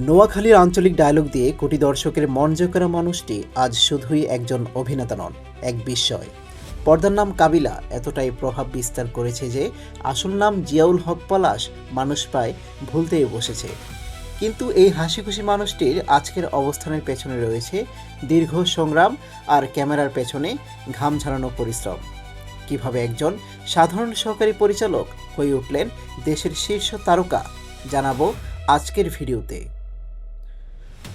নোয়াখালীর আঞ্চলিক ডায়লগ দিয়ে কোটি দর্শকের মন জয় করা মানুষটি আজ শুধুই একজন অভিনেতা নন, এক বিস্ময়। পর্দার নাম কাবিলা এতটাই প্রভাব বিস্তার করেছে যে আসল নাম জিয়াউল হক পলাশ মানুষ প্রায় ভুলতেই বসেছে। কিন্তু এই হাসিখুশি মানুষটির আজকের অবস্থানের পেছনে রয়েছে দীর্ঘ সংগ্রাম আর ক্যামেরার পেছনে ঘাম ঝরানো পরিশ্রম। কিভাবে একজন সাধারণ সহকারী পরিচালক হয়ে উঠলেন দেশের শীর্ষ তারকা, জানাবো আজকের ভিডিওতে।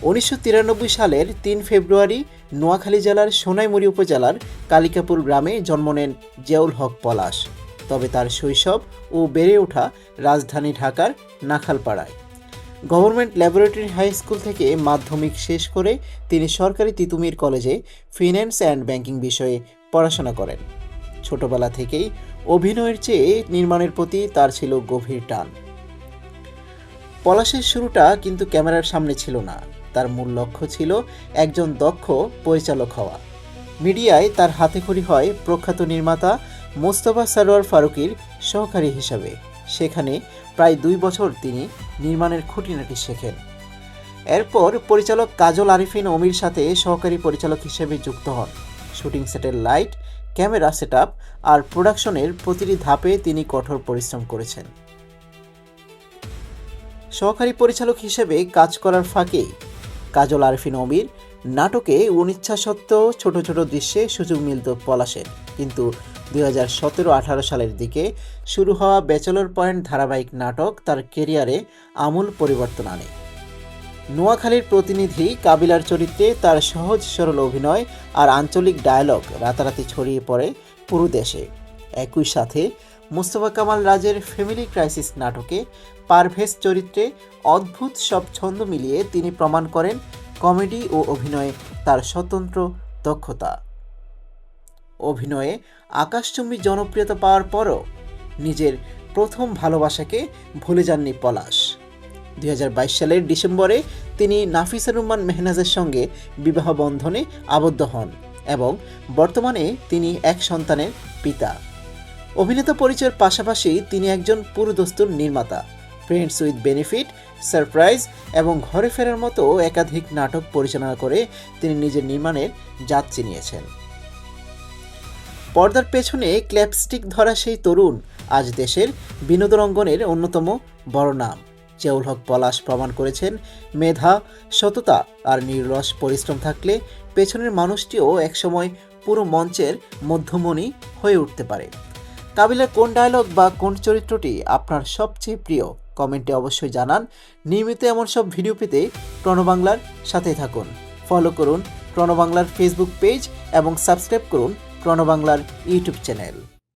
1993 সালের 3 ফেব্রুয়ারি নোয়াখালী জেলার সোনাইমুড়ি উপজেলার কালিকাপুর গ্রামে জন্ম নেন জিয়াউল হক পলাশ। তবে তার শৈশব ও বেড়ে ওঠা রাজধানী ঢাকার নাখালপাড়ায়। গভর্নমেন্ট ল্যাবরেটরি হাই স্কুল থেকে মাধ্যমিক শেষ করে তিনি সরকারি তিতুমির কলেজে ফিন্যান্স অ্যান্ড ব্যাংকিং বিষয়ে পড়াশোনা করেন। ছোটবেলা থেকেই অভিনয়ের চেয়ে নির্মাণের প্রতি তার ছিল গভীর টান। পলাশের শুরুটা কিন্তু ক্যামেরার সামনে ছিল না, তার মূল লক্ষ্য ছিল একজন দক্ষ পরিচালক হওয়া। মিডিয়ায় তার হাতেখড়ি হয় প্রখ্যাত নির্মাতা মোস্তফা সরোয়ার ফারুকীর সহকারী হিসাবে। সেখানে প্রায় 2 বছর তিনি নির্মাণের খুঁটিনাটি শেখেন। এরপর পরিচালক কাজল আরিফিন অমির সাথে সহকারী পরিচালক হিসেবে যুক্ত হন। শুটিং সেটের লাইট, ক্যামেরা সেটআপ আর প্রোডাকশনের প্রতিটি ধাপে তিনি কঠোর পরিশ্রম করেছেন। সহকারী পরিচালক হিসেবে কাজ করার ফাঁকে কাজল আরিফিন অমির নাটকে অনিচ্ছা সত্ত্বেও ছোট ছোট দৃশ্যে সুযোগ মিলত পলাশের। কিন্তু 2017-18 সালের দিকে শুরু হওয়া ব্যাচেলর পয়েন্ট ধারাবাহিক নাটক তার ক্যারিয়ারে আমূল পরিবর্তন আনে। নোয়াখালীর প্রতিনিধি কাবিলার চরিত্রে তার সহজ সরল অভিনয় আর আঞ্চলিক ডায়লগ রাতারাতি ছড়িয়ে পড়ে পুরো দেশে। একই সাথে মুস্তফা কামাল রাজের ফ্যামিলি ক্রাইসিস নাটকে পারভেজ চরিত্রে অদ্ভুত সব ছন্দ মিলিয়ে তিনি প্রমাণ করেন কমেডি ও অভিনয়ে তার স্বতন্ত্র দক্ষতা। অভিনয়ে আকাশচুম্বী জনপ্রিয়তা পাওয়ার পরও নিজের প্রথম ভালোবাসাকে ভুলে যাননি পলাশ। 2022 সালের ডিসেম্বরে তিনি নাফিসা রুম্মান মেহনাজের সঙ্গে বিবাহ বন্ধনে আবদ্ধ হন এবং বর্তমানে তিনি এক সন্তানের পিতা। অভিনেতা পরিচয়ের পাশাপাশি তিনি একজন পুরোদস্তুর নির্মাতা। ফ্রেন্ডস উইথ বেনিফিট, সারপ্রাইজ এবং ঘরে ফেরার মতো একাধিক নাটক পরিচালনা করে তিনি নিজের নির্মাণের জাত চিনিয়েছেন। পর্দার পেছনে ক্ল্যাপস্টিক ধরা সেই তরুণ আজ দেশের বিনোদন অঙ্গনের অন্যতম বড় নাম। জিয়াউল হক পলাশ প্রমাণ করেছেন মেধা, সততা আর নিরলস পরিশ্রম থাকলে পেছনের মানুষটিও একসময় পুরো মঞ্চের মধ্যমণি হয়ে উঠতে পারে। কাবিলার কোন ডায়লগ বা কোন চরিত্রটি আপনার সবচেয়ে প্রিয়, কমেন্টে অবশ্যই জানান। নিয়মিত এমন সব ভিডিও পেতে প্রণবাংলার সাথে থাকুন। ফলো করুন প্রণবাংলার ফেসবুক পেজ এবং সাবস্ক্রাইব করুন প্রণবাংলার ইউটিউব চ্যানেল।